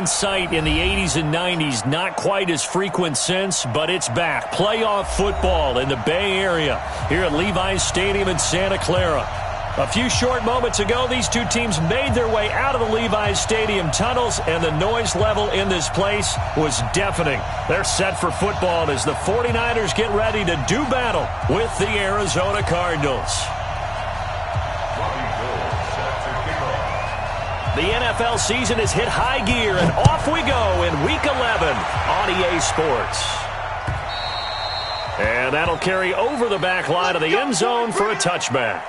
Sight in the 80s and 90s, not quite as frequent since, but it's back. Playoff football in the Bay Area here at Levi's Stadium in Santa Clara. A few short moments ago, these two teams made their way out of the Levi's Stadium tunnels, and the noise level in this place was deafening. They're set for football as the 49ers get ready to do battle with the Arizona Cardinals. The NFL season has hit high gear, and off we go in Week 11 on EA Sports. And that'll carry over the back line of the end zone for a touchback.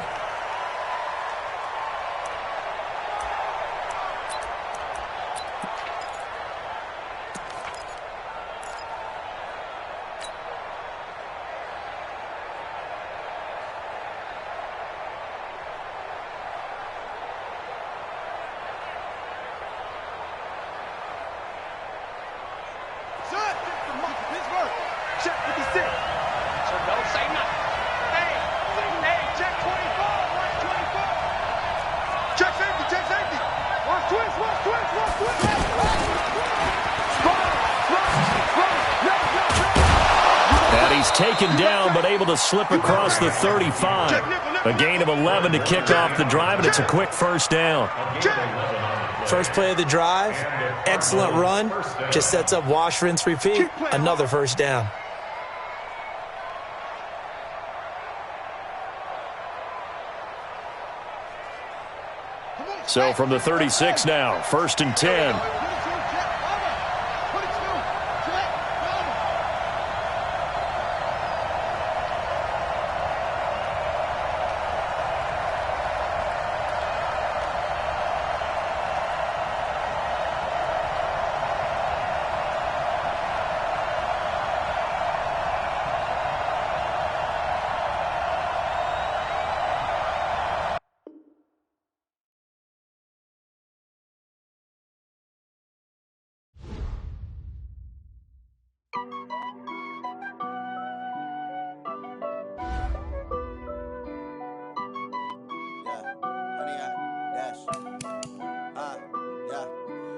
Taken down, but able to slip across the 35. A gain of 11 to kick off the drive, and it's a quick first down. First play of the drive, excellent run. Just sets up wash, rinse, repeat. Another first down. So from the 36 now, 1st and 10.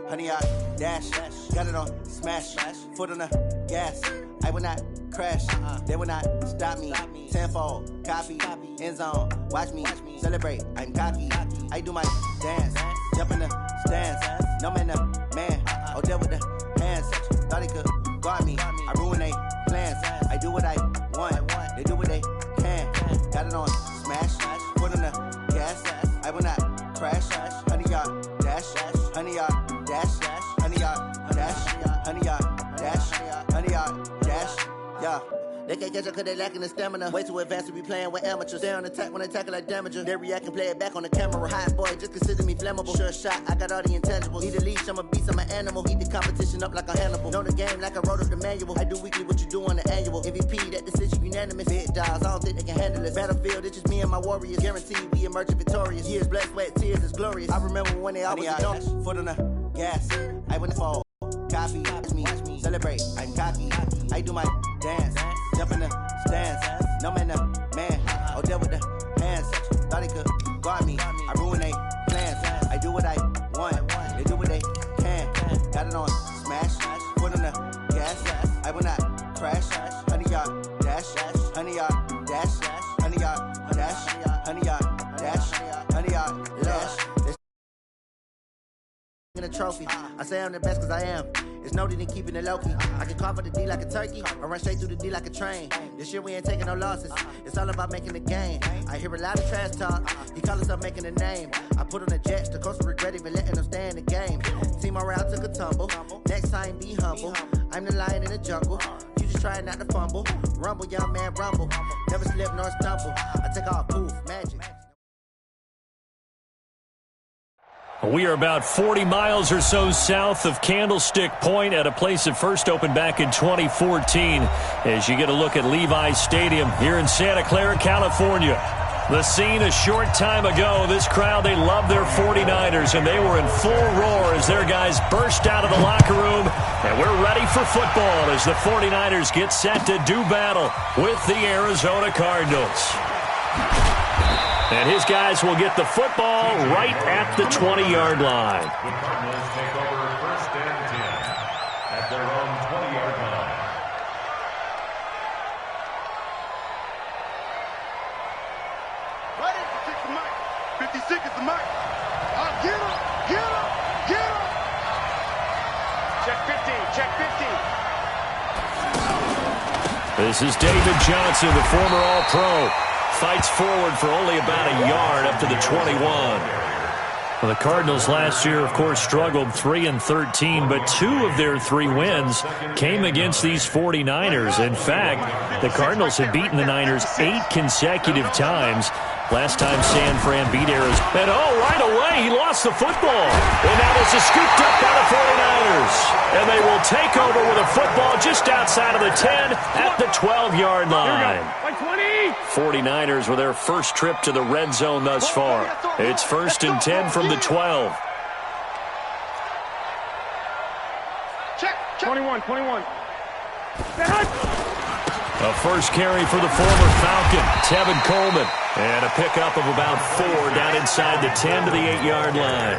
Honey, I dash, got it on smash, foot on the gas. I will not crash, they will not stop me. Tenfold, copy, end zone, watch me celebrate. I'm cocky, I do my dance, jump in the stands. No man, oh, deal with the hands. Thought he could guard me, I ruin they plans. I do what I want, they do what they can. Got it on smash, foot on the gas. I will not crash, honey, y'all dash, honey, y'all. Dash, honey, y'all, dash, honey, y'all, dash, honey, y'all, dash, yeah. They can't catch up cause they lacking the stamina. Way too advanced to be playing with amateurs. Stay on attack when I tackle like damager. They react and play it back on the camera. Hot boy, just consider me flammable. Sure shot, I got all the intangibles. Need a leash, I'm a beast, I'm an animal. Eat the competition up like a Hannibal. Know the game like I wrote up the manual. I do weekly what you do on the annual. MVP, that decision unanimous. Big dogs, I don't think they can handle it. Battlefield, it's just me and my warriors. Guaranteed we emerge victorious. Years, blood, sweat, tears, it's glorious. I remember when they always know. Foot on the gas, I wouldn't fall. Copy, me, celebrate. I'm cocky, I do my dance, jump in the stands. No man, oh, deal with the hands. Thought he could guard me, I ruin they plans. I do what I want, they do what they can. Got it on smash, foot on the gas. I will not crash, honey, y'all dash, honey, y'all dash, honey, y'all dash, honey, y'all dash, honey, y'all dash. In a trophy, I say I'm the best cause I am. It's noted in keeping it low-key. I can carve up the D like a turkey, or run straight through the D like a train. This year we ain't taking no losses, it's all about making the game. I hear a lot of trash talk, he call himself making a name. I put on the Jets, the coach will regret even letting them stay in the game. Team morale took a tumble, next time be humble. I'm the lion in the jungle, you just trying not to fumble. Rumble, young man, rumble, never slip nor stumble. I take off, poof, magic. We are about 40 miles or so south of Candlestick Point at a place that first opened back in 2014 as you get a look at Levi's Stadium here in Santa Clara, California. The scene a short time ago, this crowd, they love their 49ers, and they were in full roar as their guys burst out of the locker room, and we're ready for football as the 49ers get set to do battle with the Arizona Cardinals. And his guys will get the football right at the 20-yard line. The Cardinals take over 1st and Check 50. Check 50. This is David Johnson, the former All-Pro. Fights forward for only about a yard up to the 21. Well, the Cardinals last year, of course, struggled 3-13, but 2 of their 3 wins came against these 49ers. In fact, the Cardinals have beaten the Niners 8 consecutive times. Last time San Fran beat Arizona. And right away, he lost the football. And now this is scooped up by the 49ers. And they will take over with a football just outside of the 10 at the 12-yard line. 49ers with their first trip to the red zone thus far. It's 1st and 10 from the 12. Check. 21. A first carry for the former Falcon, Tevin Coleman. And a pickup of about 4 down inside the 10 to the 8-yard line.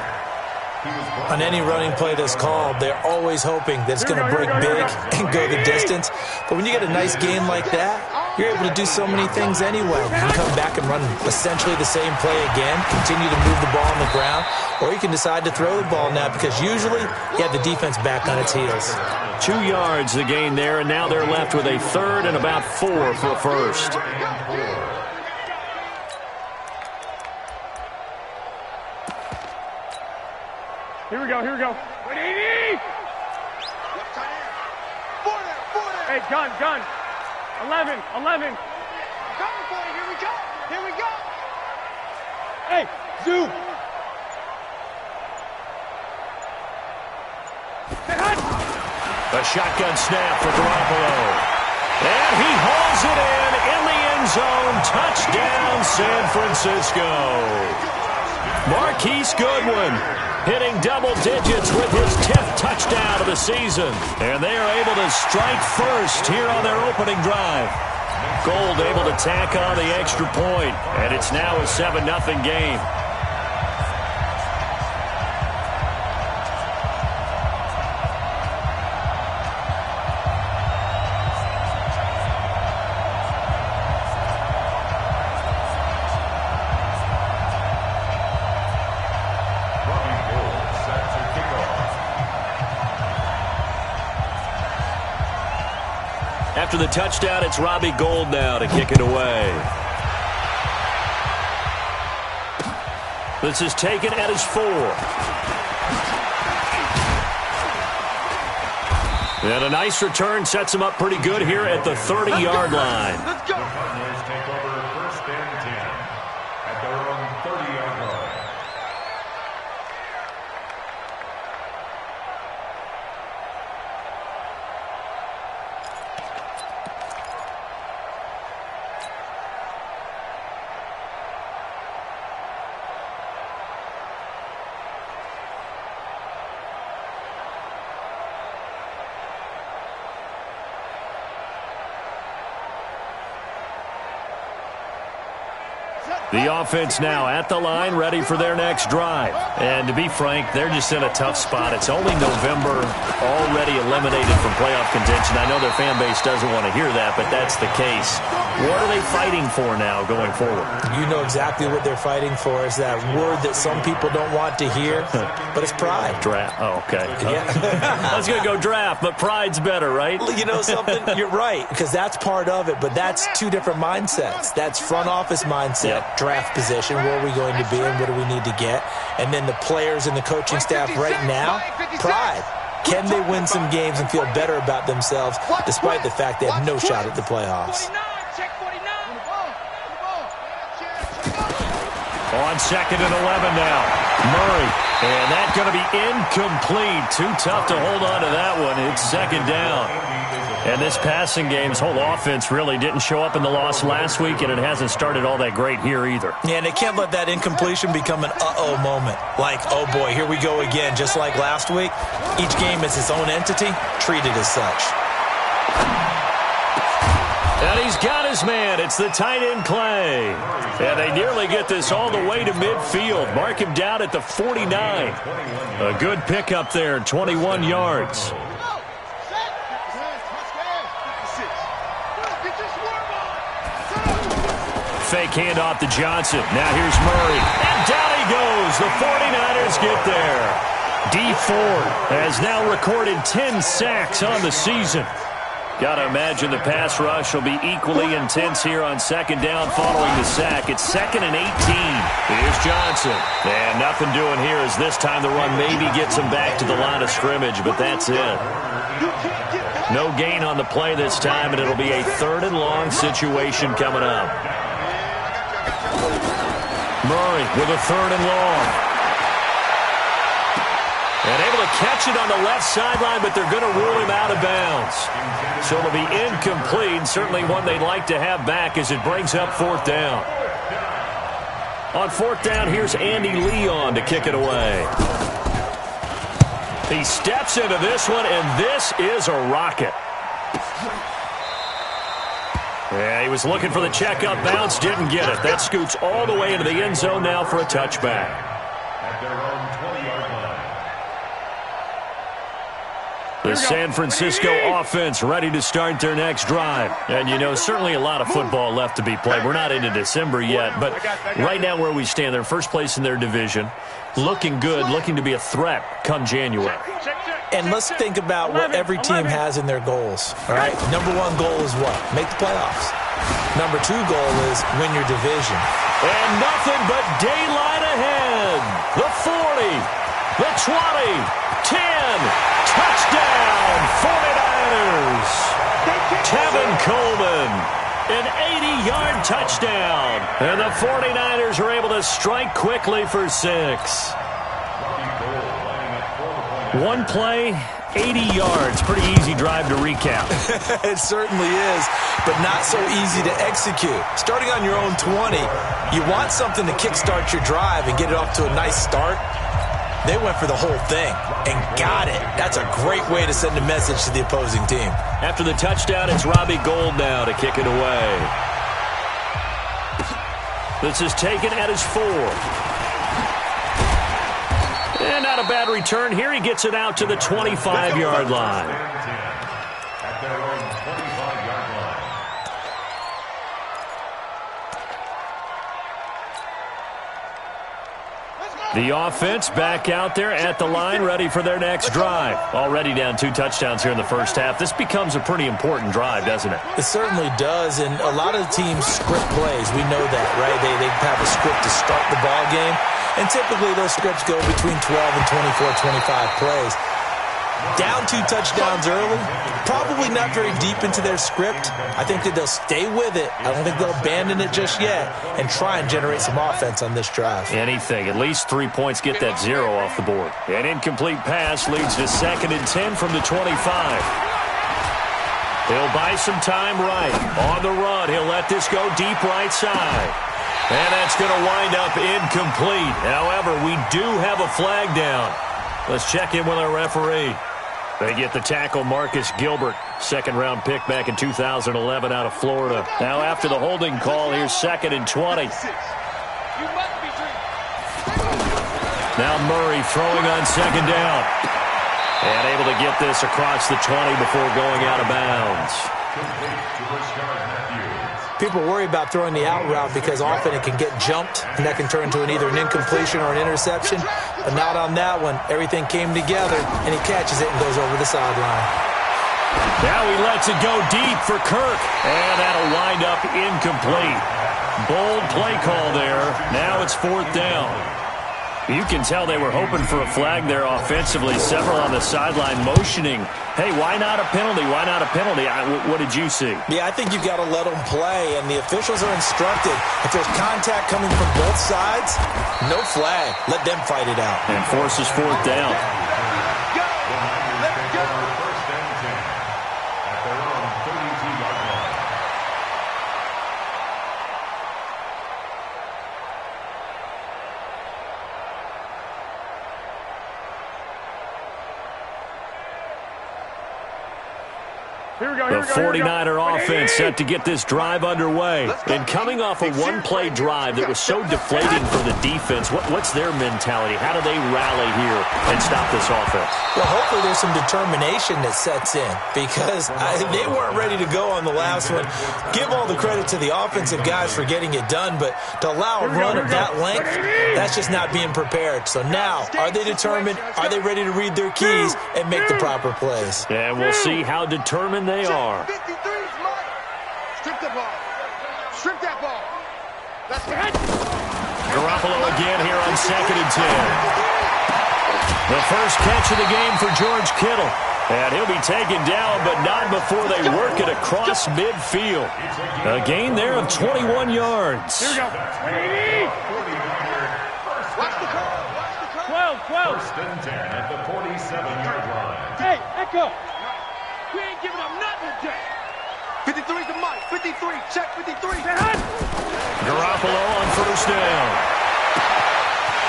On any running play that's called, they're always hoping that it's going to break big and go the distance. But when you get a nice game like that, you're able to do so many things anyway. You can come back and run essentially the same play again, continue to move the ball on the ground, or you can decide to throw the ball now because usually you have the defense back on its heels. 2 yards the gain there, and now they're left with a 3rd and about 4 for a first. Here we go. 180. Hey, gun. 11. Coming for you. Here we go. Hey, zoom. A shotgun snap for Garoppolo. And he hauls it in the end zone. Touchdown, San Francisco. Marquise Goodwin hitting double digits with his 10th touchdown of the season. And they are able to strike first here on their opening drive. Gold able to tack on the extra point, and it's now a 7-0 game. After the touchdown, it's Robbie Gould now to kick it away. This is taken at his 4. And a nice return sets him up pretty good here at the 30-yard line. Let's go. Cardinals take over 1st and 10 at their own 30-yard line. The offense now at the line, ready for their next drive. And to be frank, they're just in a tough spot. It's only November, already eliminated from playoff contention. I know their fan base doesn't want to hear that, but that's the case. What are they fighting for now going forward? You know exactly what they're fighting for. Is that word that some people don't want to hear, but it's pride. Draft. Oh, okay. Yeah. I was going to go draft, but pride's better, right? You know something? You're right, because that's part of it, but that's 2 different mindsets. That's front office mindset, draft position, where are we going to be and what do we need to get? And then the players and the coaching staff right now, pride. Can they win some games and feel better about themselves despite the fact they have no shot at the playoffs? On 2nd and 11 now. Murray. And that's going to be incomplete. Too tough to hold on to that one. It's 2nd down. And this passing game's whole offense really didn't show up in the loss last week, and it hasn't started all that great here either. Yeah, and they can't let that incompletion become an uh-oh moment. Like, oh boy, here we go again. Just like last week, each game is its own entity, treated as such. And he's got his man. It's the tight end Clay. And they nearly get this all the way to midfield. Mark him down at the 49. A good pickup there, 21 yards. Fake handoff to Johnson. Now here's Murray. And down he goes. The 49ers get there. Dee Ford has now recorded 10 sacks on the season. Got to imagine the pass rush will be equally intense here on second down following the sack. It's 2nd and 18. Here's Johnson. And nothing doing here as this time the run maybe gets him back to the line of scrimmage, but that's it. No gain on the play this time, and it'll be a 3rd and long situation coming up. Murray with a 3rd and long. And able to catch it on the left sideline, but they're going to rule him out of bounds. So it'll be incomplete, certainly one they'd like to have back as it brings up 4th down. On 4th down, here's Andy Leon to kick it away. He steps into this one, and this is a rocket. Yeah, he was looking for the check-up bounce, didn't get it. That scoots all the way into the end zone now for a touchback. At their own 20-yard line. The San Francisco offense ready to start their next drive. And, you know, certainly a lot of football left to be played. We're not into December yet, but right now where we stand, they're first place in their division, looking good, looking to be a threat come January. And let's think about what every team has in their goals, all right? Number 1 goal is what? Make the playoffs. Number 2 goal is win your division. And nothing but daylight ahead. The 40, the 20, 10, touchdown, 49ers. Tevin Coleman, an 80-yard touchdown. And the 49ers are able to strike quickly for 6. One play, 80 yards. Pretty easy drive to recap. It certainly is, but not so easy to execute. Starting on your own 20, you want something to kickstart your drive and get it off to a nice start. They went for the whole thing and got it. That's a great way to send a message to the opposing team. After the touchdown, it's Robbie Gould now to kick it away. This is taken at his 4. And not a bad return here. He gets it out to the 25-yard line. At their own 25-yard line. The offense back out there at the line, ready for their next drive. Already down 2 touchdowns here in the first half. This becomes a pretty important drive, doesn't it? It certainly does, and a lot of the teams script plays. We know that, right? They have a script to start the ball game, and typically those scripts go between 12 and 24, 25 plays. Down 2 touchdowns early, probably not very deep into their script. I think that they'll stay with it. I don't think they'll abandon it just yet and try and generate some offense on this drive. Anything. At least 3 points, get that 0 off the board. An incomplete pass leads to 2nd and 10 from the 25. He'll buy some time right. On the run, he'll let this go deep right side. And that's going to wind up incomplete. However, we do have a flag down. Let's check in with our referee. They get the tackle, Marcus Gilbert, 2nd-round pick back in 2011 out of Florida. Now after the holding call, here's 2nd and 20. Now Murray throwing on 2nd down. And able to get this across the 20 before going out of bounds. People worry about throwing the out route because often it can get jumped, and that can turn into either an incompletion or an interception. But not on that one. Everything came together, and he catches it and goes over the sideline. Now he lets it go deep for Kirk, and that'll wind up incomplete. Bold play call there. Now it's 4th down. You can tell they were hoping for a flag there offensively. Several on the sideline motioning. Hey, why not a penalty? Why not a penalty? What did you see? Yeah, I think you've got to let them play, and the officials are instructed. If there's contact coming from both sides, no flag. Let them fight it out. And forces 4th down. The 49er offense set to get this drive underway. And coming off a one-play drive that was so deflating for the defense, what's their mentality? How do they rally here and stop this offense? Well, hopefully there's some determination that sets in because they weren't ready to go on the last one. Give all the credit to the offensive guys for getting it done, but to allow a run of that length, that's just not being prepared. So now, are they determined? Are they ready to read their keys and make the proper plays? And we'll see how determined they are. 53 is mine. Strip the ball. Strip that ball. That's it. Garoppolo again here on 2nd and 10. The first catch of the game for George Kittle. And he'll be taken down, but not before they work it across midfield. A gain there of 21 yards. Here we go. Watch the call. 12. First and 10 at the 47-yard line. Hey, Echo. We ain't giving up nothing today. 53's the mic. 53. Check 53. Garoppolo on first down.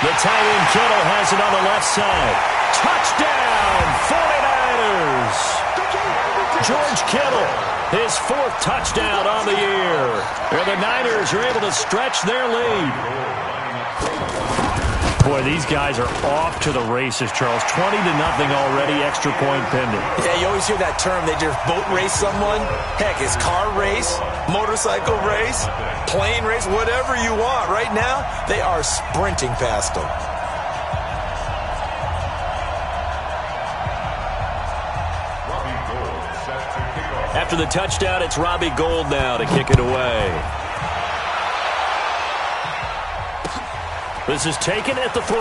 The tight end Kittle has it on the left side. Touchdown, 49ers. George Kittle, his 4th touchdown on the year. And the Niners are able to stretch their lead. Boy, these guys are off to the races, Charles. 20-0 already, extra point pending. Yeah, you always hear that term. They just boat race someone. Heck, it's car race, motorcycle race, plane race, whatever you want. Right now, they are sprinting past them. After the touchdown, it's Robbie Gould now to kick it away. This is taken at the 3.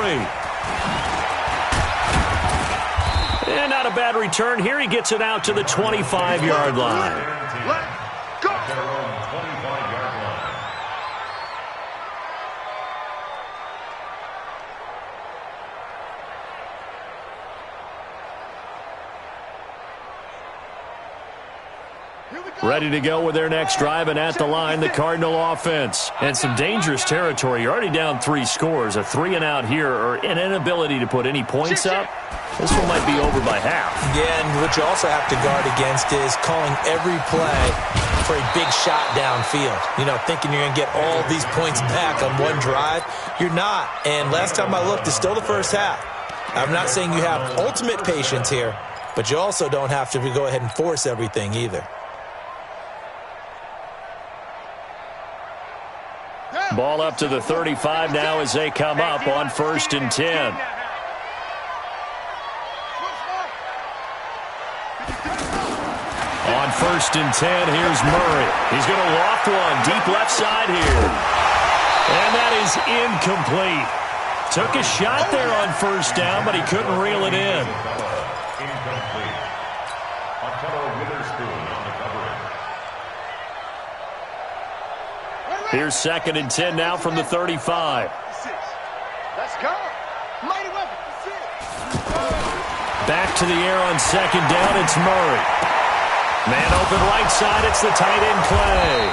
And not a bad return. Here he gets it out to the 25-yard line. Let's go. Their own 25-yard line. Ready to go with their next drive, and at the line, the Cardinal offense. And some dangerous territory. You're already down 3 scores. A 3-and-out here, or an inability to put any points up. This one might be over by half. Yeah, and what you also have to guard against is calling every play for a big shot downfield. You know, thinking you're going to get all these points back on one drive. You're not. And last time I looked, it's still the first half. I'm not saying you have ultimate patience here, but you also don't have to go ahead and force everything either. Ball up to the 35 now as they come up on 1st and 10. On 1st and 10, here's Murray. He's going to loft one deep left side here. And that is incomplete. Took a shot there on 1st down, but he couldn't reel it in. Incomplete. Othello Witherspoon on the coverage. Here's 2nd and 10 now from the 35. Let's go. Mighty weapon. Back to the air on 2nd down, it's Murray. Man open right side, it's the tight end Clay.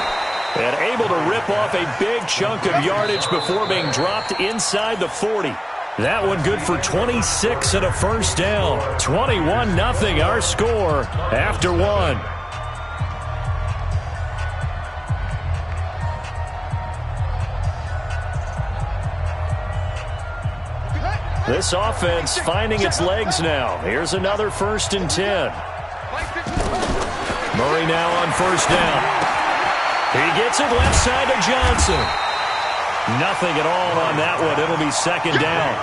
And able to rip off a big chunk of yardage before being dropped inside the 40. That one good for 26 and a 1st down. 21-0 our score after 1. This offense finding its legs now. Here's another 1st and 10. Murray now on 1st down. He gets it left side to Johnson. Nothing at all on that one. It'll be 2nd down.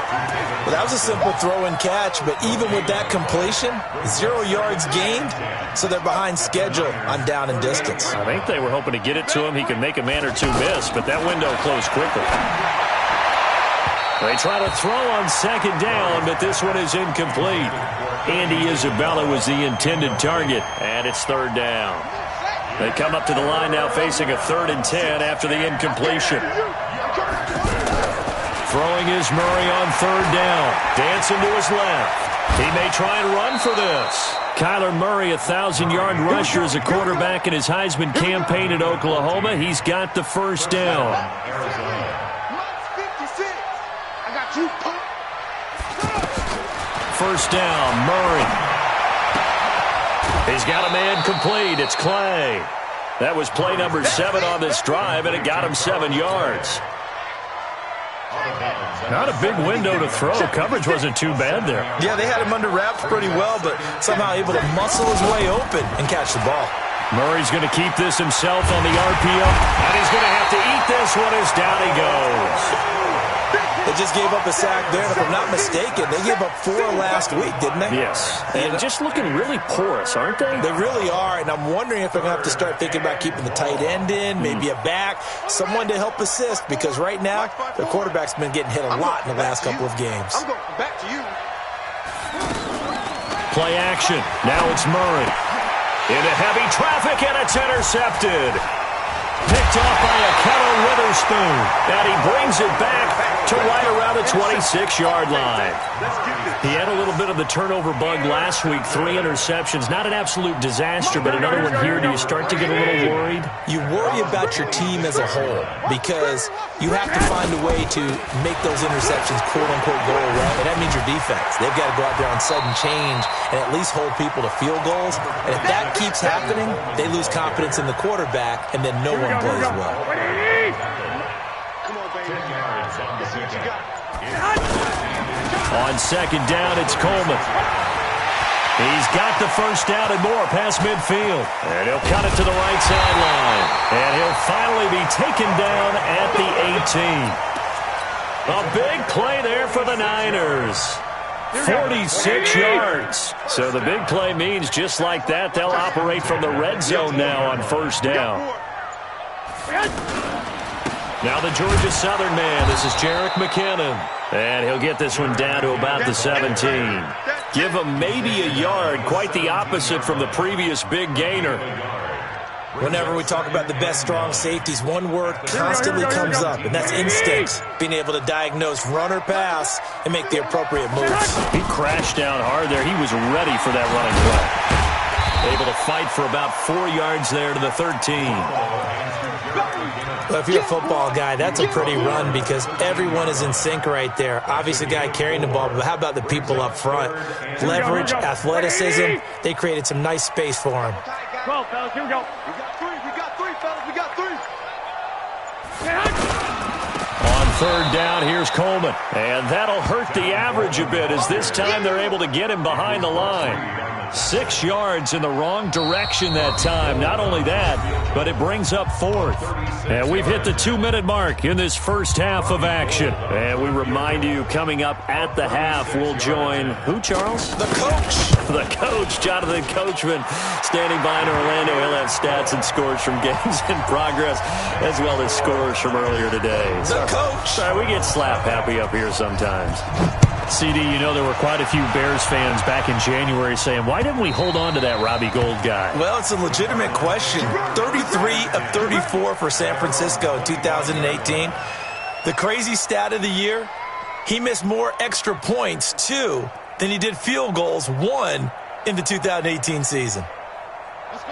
Well, that was a simple throw and catch, but even with that completion, 0 yards gained, so they're behind schedule on down and distance. I think they were hoping to get it to him. He could make a man or two miss, but that window closed quickly. They try to throw on 2nd down, but this one is incomplete. Andy Isabella was the intended target, and it's 3rd down. They come up to the line now facing a 3rd and 10 after the incompletion. Throwing is Murray on 3rd down. Dancing to his left. He may try and run for this. Kyler Murray, a 1,000-yard rusher as a quarterback in his Heisman campaign at Oklahoma. He's got the 1st down. I got you, punk. 1st down, Murray. He He's got a man complete. It's Clay. That was play number 7 on this drive, and it got him 7 yards. Not a big window to throw. Coverage wasn't too bad there. Yeah, they had him under wraps pretty well, but somehow able to muscle his way open and catch the ball. Murray's going to keep this himself on the RPO, and he's going to have to eat this one as down he goes. They just gave up a sack there, and if I'm not mistaken, they gave up 4 last week, didn't they? Yes, and just looking really porous, aren't they? They really are, and I'm wondering if they're going to have to start thinking about keeping the tight end in, maybe a back, someone to help assist, because right now, their quarterback's been getting hit a lot in the last couple of games. I'm going back to you. Play action. Now it's Murray. Into heavy traffic, and it's intercepted. Picked off by Akello Witherspoon. And he brings it back to right around the 26-yard line. He had a little bit of the turnover bug last week. 3 interceptions. Not an absolute disaster, but another one here. Do you start to get a little worried? You worry about your team as a whole because you have to find a way to make those interceptions quote-unquote go away, and that means your defense. They've got to go out there on sudden change and at least hold people to field goals. And if that keeps happening, they lose confidence in the quarterback, and then no one plays well. On second down, it's Coleman. He's got the first down and more past midfield. And he'll cut it to the right sideline. And he'll finally be taken down at the 18. A big play there for the Niners. 46 yards. So the big play means just like that, they'll operate from the red zone now on first down. Now the Georgia Southern man. This is Jerick McKinnon. And he'll get this one down to about the 17. Give him maybe a yard. Quite the opposite from the previous big gainer. Whenever we talk about the best strong safeties, one word constantly comes up, and that's instinct. Being able to diagnose run or pass and make the appropriate moves. He crashed down hard there. He was ready for that running play. Able to fight for about 4 yards there to the 13. Well, if you're a football guy, that's a pretty run because everyone is in sync right there. Obviously, the guy carrying the ball, but how about the people up front? Leverage, athleticism, they created some nice space for him. 12, fellas, here we go. We got 3, fellas, we got 3. On third down, here's Coleman. And that'll hurt the average a bit as this time they're able to get him behind the line. 6 yards in the wrong direction that time. Not only that, but it brings up 4th. And we've hit the 2-minute mark in this first half of action. And we remind you, coming up at the half, we'll join who, Charles? The coach. The coach, Jonathan Coachman, standing by in Orlando. He'll have stats and scores from games in progress, as well as scores from earlier today. The coach. Sorry, we get slap happy up here sometimes. CD, you know there were quite a few Bears fans back in January saying, why didn't we hold on to that Robbie Gould guy? Well, it's a legitimate question. 33 of 34 for San Francisco in 2018. The crazy stat of the year, he missed more extra points, 2, than he did field goals, 1, in the 2018 season.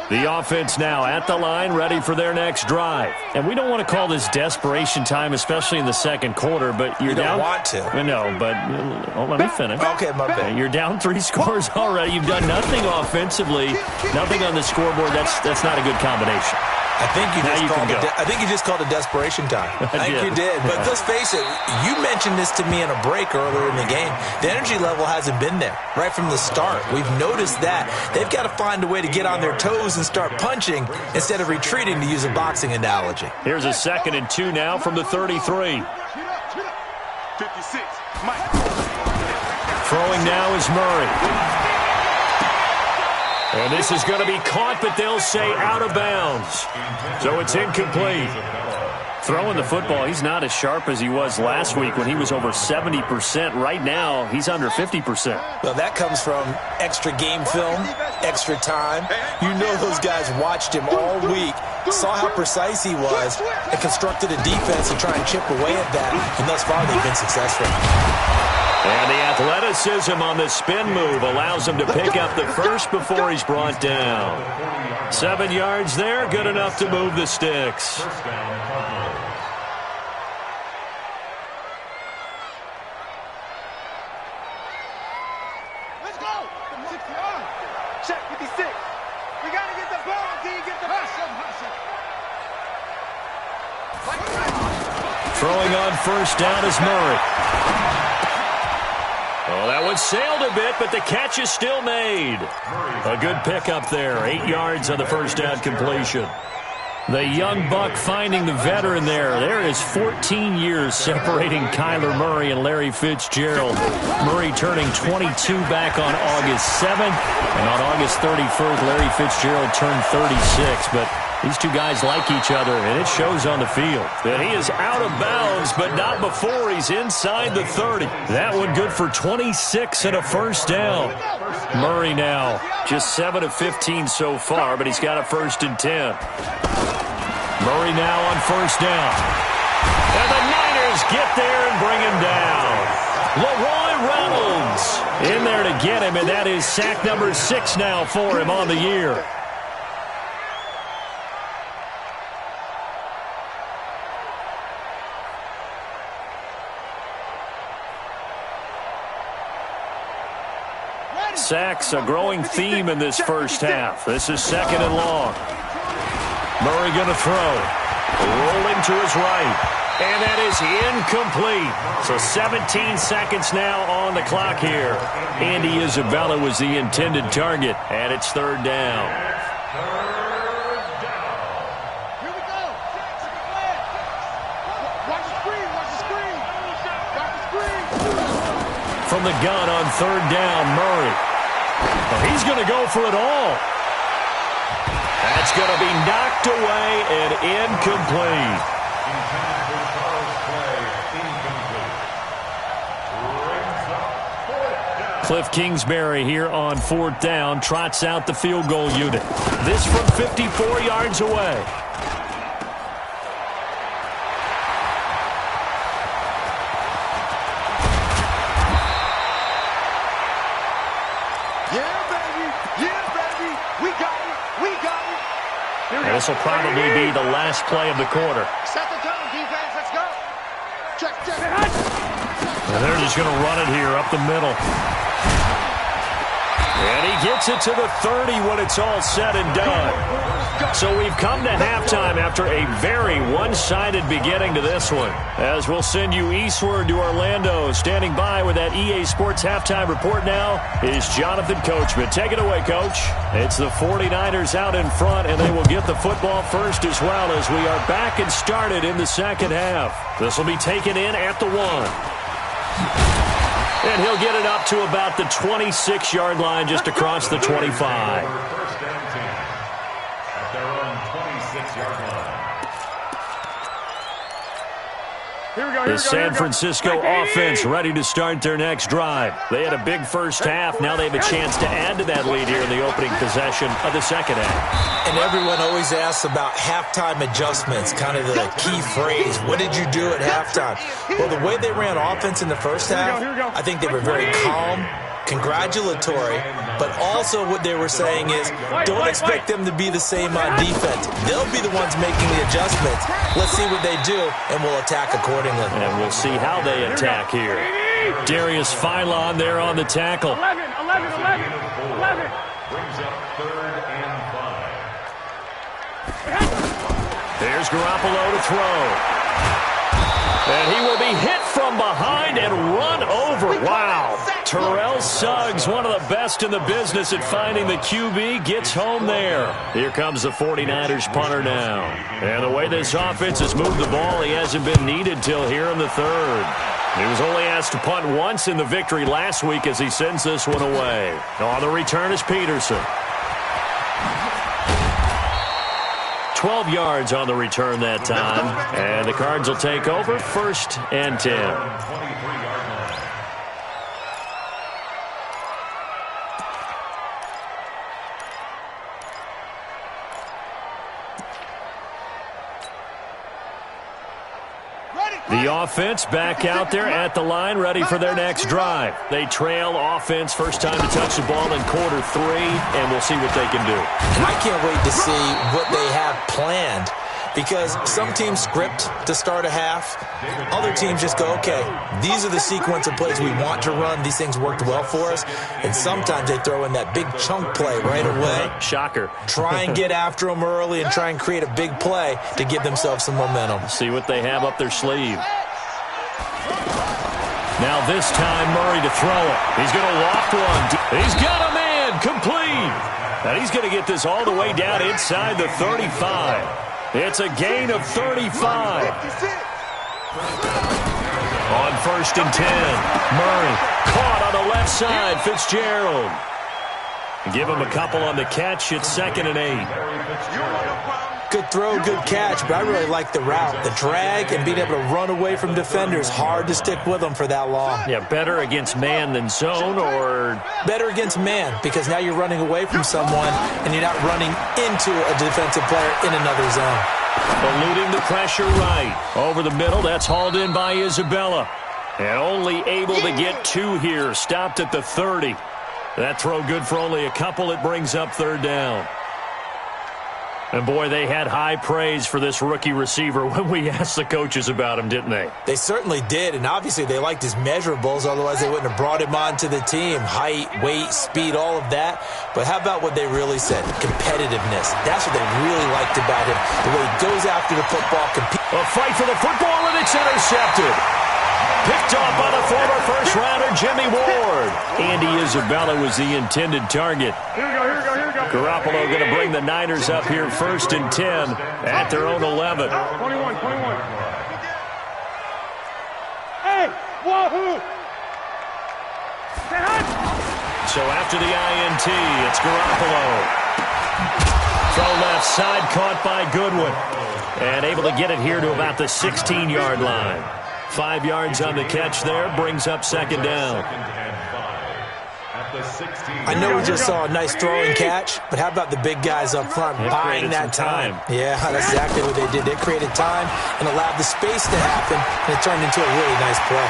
The offense now at the line, ready for their next drive. And we don't want to call this desperation time, especially in the second quarter, but you're down. You don't want to. No, but let me finish. Okay, my bad. You're down 3 scores already. You've done nothing offensively, nothing on the scoreboard. That's not a good combination. I think you just called it desperation time. I think you did. But let's face it, you mentioned this to me in a break earlier in the game. The energy level hasn't been there right from the start. We've noticed that. They've got to find a way to get on their toes and start punching instead of retreating, to use a boxing analogy. Here's a 2nd and 2 now from the 33. 56, Mike. Throwing now is Murray. And this is going to be caught, but they'll say out of bounds. So it's incomplete. Throwing the football, he's not as sharp as he was last week when he was over 70%. Right now, he's under 50%. Well, that comes from extra game film, extra time. You know those guys watched him all week, saw how precise he was, and constructed a defense to try and chip away at that. And thus far, they've been successful. And the athleticism on the spin move allows him to pick up the first before he's brought down. 7 yards there, good enough to move the sticks. Let's go. Check 56. We got to get the ball until you get the hustle. Throwing on first down is Murray. Oh, that one sailed a bit, but the catch is still made. A good pickup there. 8 yards on the first down completion. The young buck finding the veteran there. There is 14 years separating Kyler Murray and Larry Fitzgerald. Murray turning 22 back on August 7th. And on August 31st, Larry Fitzgerald turned 36. But these two guys like each other, and it shows on the field. And he is out of bounds, but not before he's inside the 30. That one good for 26 and a first down. Murray now just 7 of 15 so far, but he's got a 1st and 10. Murray now on first down. And the Niners get there and bring him down. Leroy Reynolds in there to get him, and that is sack number 6 now for him on the year. Sacks a growing theme in this first half. This is 2nd and long. Murray going to throw. Rolling to his right. And that is incomplete. So 17 seconds now on the clock here. Andy Isabella was the intended target. And it's 3rd down. Here we go. Watch the screen. Watch the screen. Watch the screen. From the gun on 3rd down, Murray. Well, he's going to go for it all. That's going to be knocked away and incomplete. Cliff Kingsbury here on 4th down trots out the field goal unit. This from 54 yards away. This will probably be the last play of the quarter. Set the tone, defense. Let's go. Check. And they're just going to run it here up the middle. And he gets it to the 30 when it's all said and done. So we've come to halftime after a very one-sided beginning to this one. As we'll send you eastward to Orlando. Standing by with that EA Sports halftime report now is Jonathan Coachman. Take it away, Coach. It's the 49ers out in front, and they will get the football first as well as we are back and started in the second half. This will be taken in at the 1. And he'll get it up to about the 26-yard line just across the 25. First and 10 at their own 26-yard line. The San Francisco offense ready to start their next drive. They had a big first half. Now they have a chance to add to that lead here in the opening possession of the second half. And everyone always asks about halftime adjustments, kind of the key phrase. What did you do at halftime? Well, the way they ran offense in the first half, I think they were very calm, congratulatory, but also what they were saying is don't expect them to be the same on defense. They'll be the ones making the adjustments. Let's see what they do, and we'll attack accordingly. And we'll see how they attack here. Darius Philon there on the tackle. 11. Brings up 3rd and 5. There's Garoppolo to throw. And he will be hit from behind and run over. Wow. Terrell Suggs, one of the best in the business at finding the QB, gets home there. Here comes the 49ers punter now. And the way this offense has moved the ball, he hasn't been needed till here in the 3rd. He was only asked to punt once in the victory last week as he sends this one away. On the return is Peterson. 12 yards on the return that time. And the Cards will take over 1st and 10. 23-yard line. The offense back out there at the line, ready for their next drive. They trail offense, first time to touch the ball in quarter 3, and we'll see what they can do. And I can't wait to see what they have planned. because some teams script to start a half. Other teams just go, okay, these are the sequence of plays we want to run. These things worked well for us. And sometimes they throw in that big chunk play right away. Shocker. Try and get after them early and try and create a big play to give themselves some momentum. See what they have up their sleeve. Now this time Murray to throw it. He's going to loft one. He's got a man complete. And he's going to get this all the way down inside the 35. It's a gain of 35. On 1st and 10, Murray caught on the left side. Fitzgerald. Give him a couple on the catch. It's 2nd and 8. Good throw, good catch, but I really like the route. The drag and being able to run away from defenders. Hard to stick with them for that long. Yeah, better against man than zone, or? Better against man, because now you're running away from someone and you're not running into a defensive player in another zone. Eluding the pressure right. Over the middle, that's hauled in by Isabella. And only able to get 2 here. Stopped at the 30. That throw good for only a couple. It brings up 3rd down. And, boy, they had high praise for this rookie receiver when we asked the coaches about him, didn't they? They certainly did, and obviously they liked his measurables. Otherwise, they wouldn't have brought him onto the team. Height, weight, speed, all of that. But how about what they really said? Competitiveness. That's what they really liked about him. The way he goes after the football. A fight for the football, and it's intercepted. Picked off by the former first-rounder, Jimmy Ward. Andy Isabella was the intended target. Here we go. Garoppolo going to bring the Niners up here 1st and 10 at their own 11. 21. Hey, wahoo! So after the INT, it's Garoppolo. Throw left side, caught by Goodwin. And able to get it here to about the 16-yard line. 5 yards on the catch there, brings up 2nd down. I know we just saw a nice throwing catch, but how about the big guys up front buying that time? Yeah, that's exactly what they did. They created time and allowed the space to happen, and it turned into a really nice play.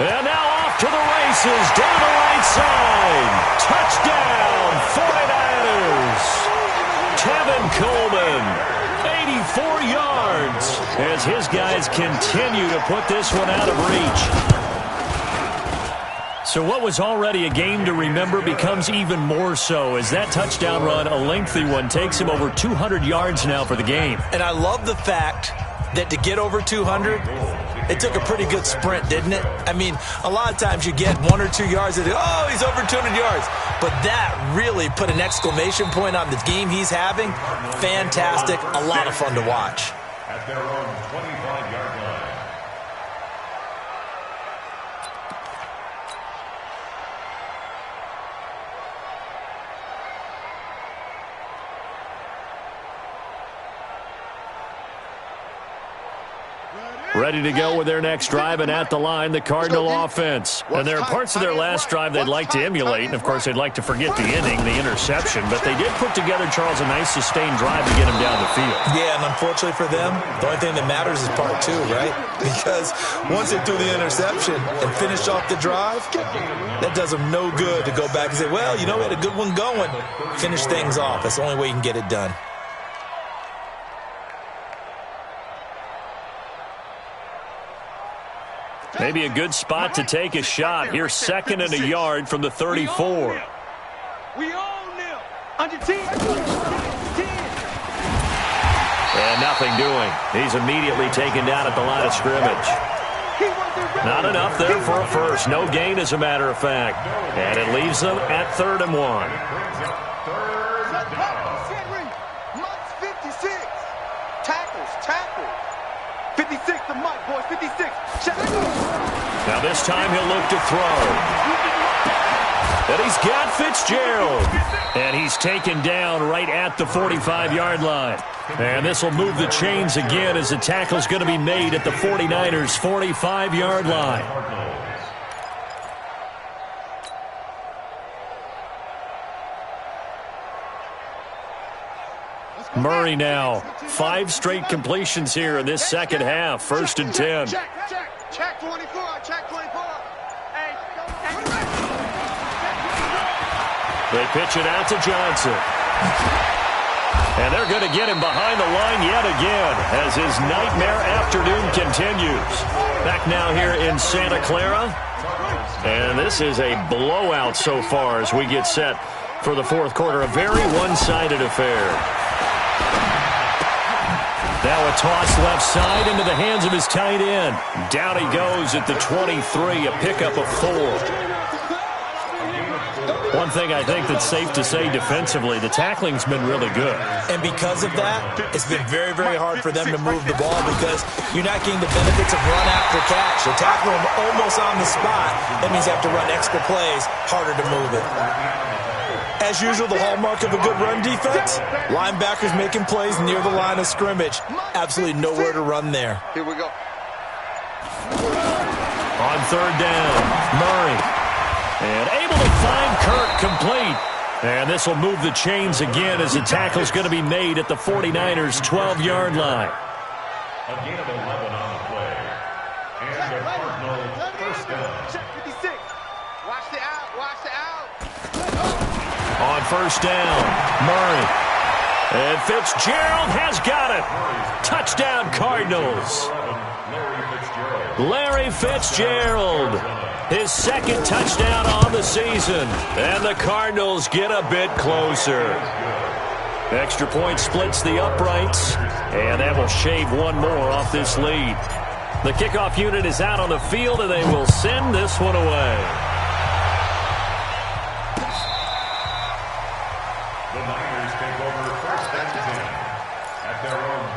And now off to the races, down the right side. Touchdown, 49ers. Kevin Coleman, 84 yards, as his guys continue to put this one out of reach. So what was already a game to remember becomes even more so as that touchdown run, a lengthy one, takes him over 200 yards now for the game. And I love the fact that to get over 200, it took a pretty good sprint, didn't it? I mean, a lot of times you get 1 or 2 yards and oh, he's over 200 yards. But that really put an exclamation point on the game he's having. Fantastic. A lot of fun to watch. At their own 25-yard line. Ready to go with their next drive, and at the line, the Cardinal offense. And there are parts of their last drive they'd like to emulate, and of course they'd like to forget the inning, the interception, but they did put together, Charles, a nice sustained drive to get him down the field. Yeah, and unfortunately for them, the only thing that matters is part 2, right? Because once they threw the interception and finished off the drive, that does them no good to go back and say, well, you know, we had a good one going. Finish things off. That's the only way you can get it done. Maybe a good spot to take a shot. Here's 2nd and a yard from the 34. We own them. Under 10. And nothing doing. He's immediately taken down at the line of scrimmage. Not enough there for a first. No gain, as a matter of fact. And it leaves them at 3rd and 1. 56. Tackles. 56, the mic, boys. 56. Now this time he'll look to throw. And he's got Fitzgerald. And he's taken down right at the 45-yard line. And this will move the chains again as the tackle's going to be made at the 49ers' 45-yard line. Murray now. 5 straight completions here in this second half. 1st and 10. Check 24. They pitch it out to Johnson. And they're going to get him behind the line yet again as his nightmare afternoon continues. Back now here in Santa Clara. And this is a blowout so far as we get set for the fourth quarter. A very one-sided affair. Now a toss left side into the hands of his tight end. Down he goes at the 23, a pickup of 4. One thing I think that's safe to say defensively, the tackling's been really good. And because of that, it's been very, very hard for them to move the ball because you're not getting the benefits of run after catch. They're tackling them almost on the spot. That means you have to run extra plays, harder to move it. As usual, the hallmark of a good run defense, linebackers making plays near the line of scrimmage. Absolutely nowhere to run there. Here we go. On third down, Murray. And able to find Kirk complete. And this will move the chains again as the tackle's going to be made at the 49ers' 12-yard line. A gain of 11 on the play. And the Cardinals first down. Check 56. Watch the out. Watch the out. On first down, Murray. And Fitzgerald has got it. Touchdown, Cardinals. Larry Fitzgerald. His second touchdown on the season. And the Cardinals get a bit closer. Extra point splits the uprights. And that will shave one more off this lead. The kickoff unit is out on the field, and they will send this one away. The Niners take over first and 10 at their own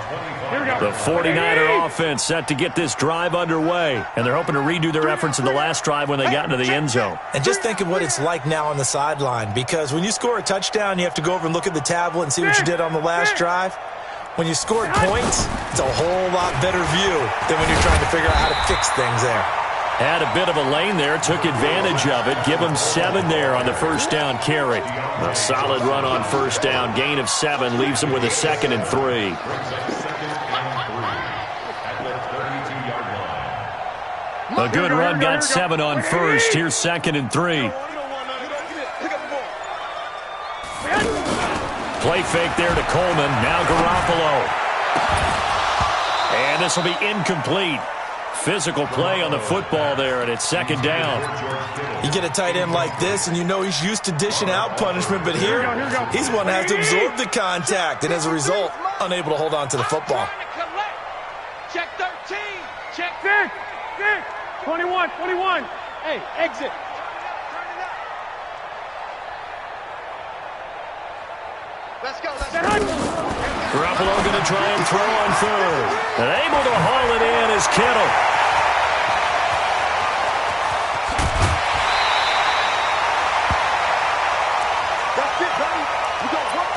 25. The 49er offense set to get this drive underway. And they're hoping to redo their efforts in the last drive when they got into the end zone. And just think of what it's like now on the sideline, because when you score a touchdown, you have to go over and look at the tablet and see what you did on the last drive. When you scored points, it's a whole lot better view than when you're trying to figure out how to fix things there. Had a bit of a lane there, took advantage of it. Give him 7 there on the first down carry. A solid run on first down. Gain of 7 leaves him with a 2nd and 3. A good run, got 7 on first. Here's 2nd and 3. Play fake there to Coleman. Now Garoppolo. And this will be incomplete. Physical play on the football there, and it's 2nd down. You get a tight end like this, and you know he's used to dishing out punishment, but here, he's one that has to absorb the contact, and as a result, unable to hold on to the football. Check 13. Check 6. 21. Hey, exit. Let's go. Garoppolo going to try and throw on third. And able to haul it in is Kittle. That's it, buddy. We go work.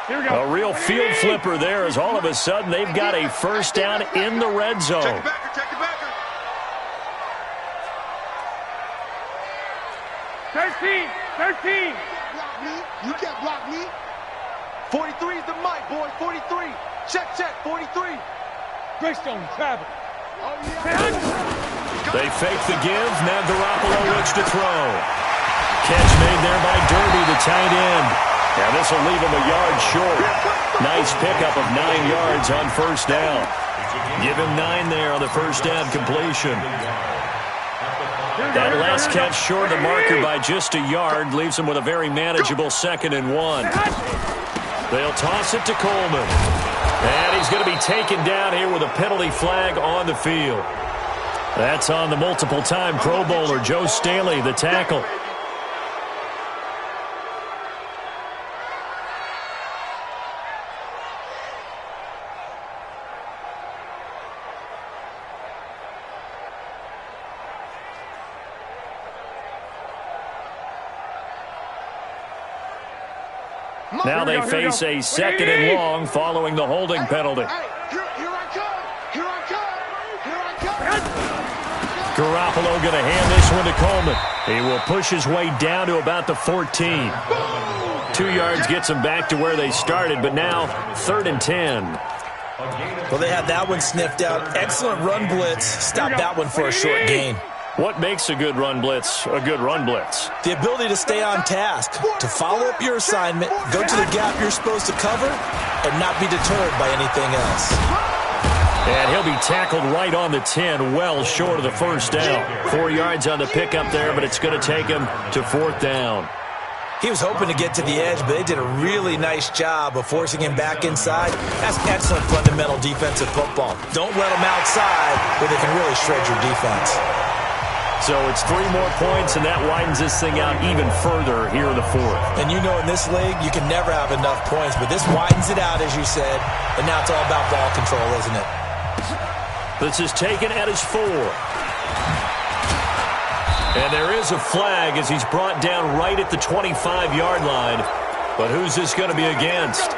Here we go. A real field flipper there as all of a sudden they've got a first down in the red zone. Check the backer. 13. Block me. You can't block me. 43 is the mic, boy. 43. Check. 43. Greystone, travel. Oh, yeah. They fake the give. Now Garoppolo looks to throw. Catch made there by Derby, the tight end. And this will leave him a yard short. Nice pickup of 9 yards on first down. Give him 9 there on the first down completion. That last catch short of the marker by just a yard leaves him with a very manageable 2nd and 1. They'll toss it to Coleman. And he's going to be taken down here with a penalty flag on the field. That's on the multiple-time Pro Bowler Joe Staley, the tackle. Now they face a 2nd and long following the holding penalty. Here I come. Garoppolo going to hand this one to Coleman. He will push his way down to about the 14. 2 yards gets him back to where they started, but now 3rd and 10. Well, they had that one sniffed out. Excellent run blitz. Stop that one for a short gain. What makes a good run blitz a good run blitz? The ability to stay on task, to follow up your assignment, go to the gap you're supposed to cover, and not be deterred by anything else. And he'll be tackled right on the 10, well short of the first down. 4 yards on the pickup there, but it's going to take him to 4th down. He was hoping to get to the edge, but they did a really nice job of forcing him back inside. That's excellent fundamental defensive football. Don't let them outside where they can really shred your defense. So it's 3 more points, and that widens this thing out even further here in the 4th. And you know in this league, you can never have enough points, but this widens it out, as you said, and now it's all about ball control, isn't it? This is taken at his 4. And there is a flag as he's brought down right at the 25-yard line. But who's this going to be against?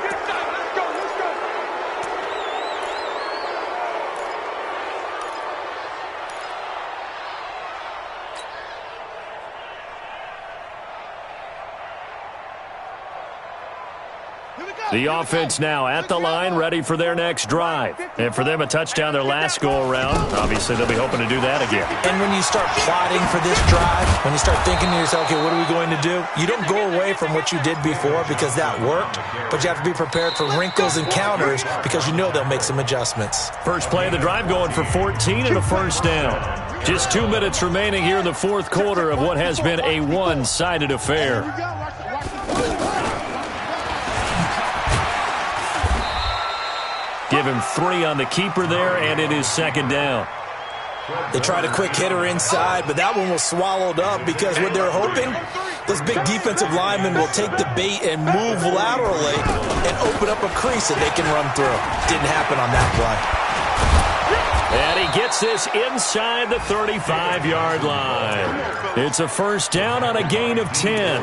The offense now at the line, ready for their next drive. And for them, a touchdown their last go-around. Obviously, they'll be hoping to do that again. And when you start plotting for this drive, when you start thinking to yourself, okay, what are we going to do? You don't go away from what you did before because that worked, but you have to be prepared for wrinkles and counters because you know they'll make some adjustments. First play of the drive going for 14 and a first down. Just 2 minutes remaining here in the 4th quarter of what has been a one-sided affair. Give him 3 on the keeper there, and it is 2nd down. They tried a quick hitter inside, but that one was swallowed up because what they're hoping, this big defensive lineman will take the bait and move laterally and open up a crease that they can run through. Didn't happen on that play. And he gets this inside the 35-yard line. It's a first down on a gain of 10.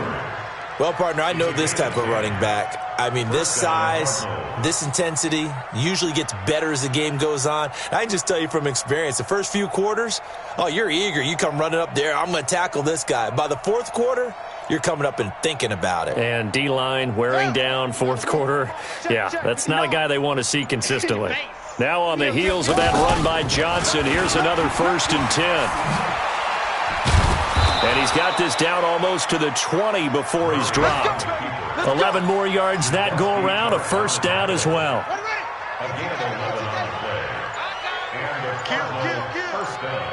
Well, partner, I know this type of running back. I mean, this size, this intensity usually gets better as the game goes on. I can just tell you from experience, the first few quarters, oh, you're eager. You come running up there, I'm going to tackle this guy. By the 4th quarter, you're coming up and thinking about it. And D-line wearing down 4th quarter. Yeah, that's not a guy they want to see consistently. Now on the heels of that run by Johnson, here's another 1st and 10. And he's got this down almost to the 20 before he's dropped. 11 more yards that go around, a first down as well. Again, 11 on the play. And the final first down.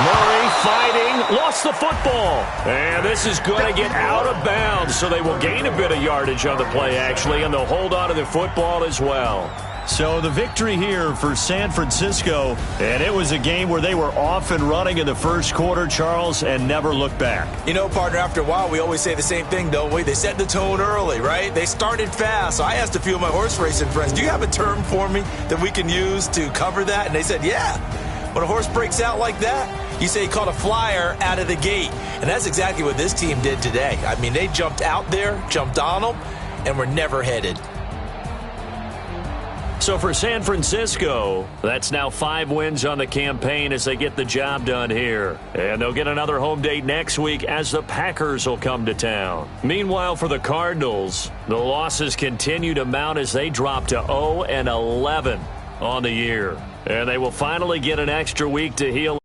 Murray fighting, lost the football. And this is going to get out of bounds, so they will gain a bit of yardage on the play, actually, and they'll hold on to the football as well. So the victory here for San Francisco, and it was a game where they were off and running in the first quarter, Charles, and never looked back. You know, partner, after a while, we always say the same thing, don't we? They set the tone early, right? They started fast. So I asked a few of my horse racing friends, do you have a term for me that we can use to cover that? And they said, yeah. When a horse breaks out like that, you say he caught a flyer out of the gate. And that's exactly what this team did today. I mean, they jumped out there, jumped on them, and were never headed. So for San Francisco, that's now 5 wins on the campaign as they get the job done here. And they'll get another home date next week as the Packers will come to town. Meanwhile, for the Cardinals, the losses continue to mount as they drop to 0-11 on the year. And they will finally get an extra week to heal.